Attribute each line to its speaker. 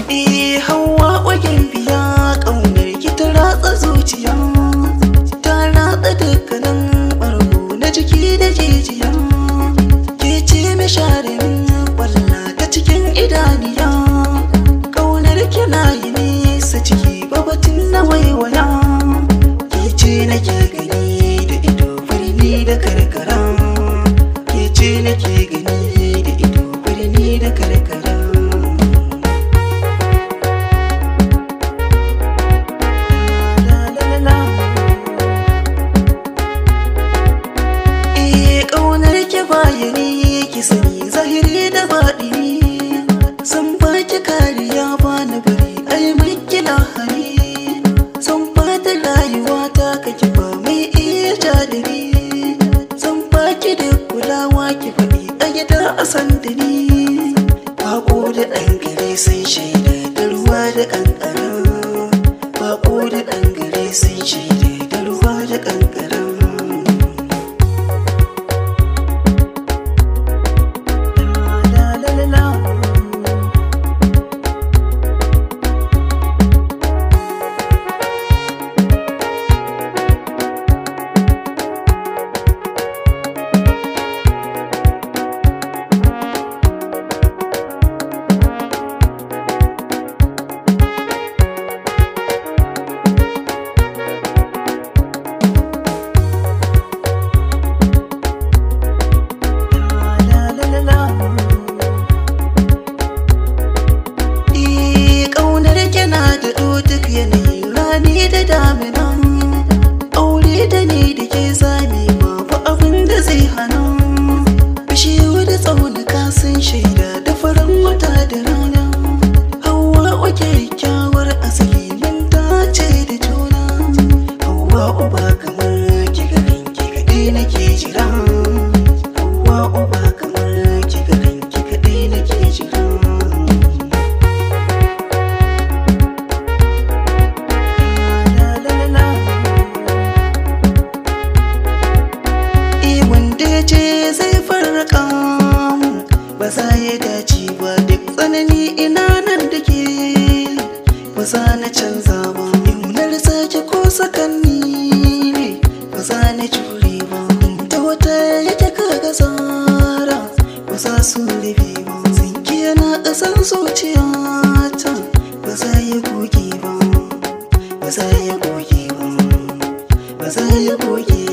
Speaker 1: Hawa wajen biya ƙaunar ki ta ratsa zuciya, ta ratsa dukkanin ɓargo na jiki da jijiya. Ke ce mai share min ƙwalla ta cikin idaniya, ƙaunar ki na yi nesa ciki ba batun na waiwaya. Ke ce nake gani da ido birni da karkara, ke ce nake gani da ido birni da karkara. Bayani ki sani zahiri da baɗini, san baki kariya ba na bari ai miki lahani. San fata rayuwa ta kake ba mai iya jadiri, san baki da kulawa ki faɗi a gida a sandani. Bako da ɗan gari sun shaida da ruwa da ƙanƙara, bako da ɗan gari sun shaida da ruwa da ƙanƙara. Rani da damina, aure da ni da ke zame babu abin da zai hana. Bishiyu da tsaunuka sun shaida da farin wata da rana. Hawwa kyakkyawar asali mun dace da juna. Hawwa uba kamar ki garin ki kaɗai nake jira. Hawwa uba kamar ki garin ki kaɗai nake jira. Ce zai farraka mu ba za ya dace ba, duk tsanani ina nan da ke ba za na canza ba. Yunar sake ko sakanni ne ba za na jure ba, inda wata yake kaga zara ba za su rabe ba. Zinki yana ƙasan zuciyata ba za ya goge ba, ba za ya goge ba, ba za ya goge.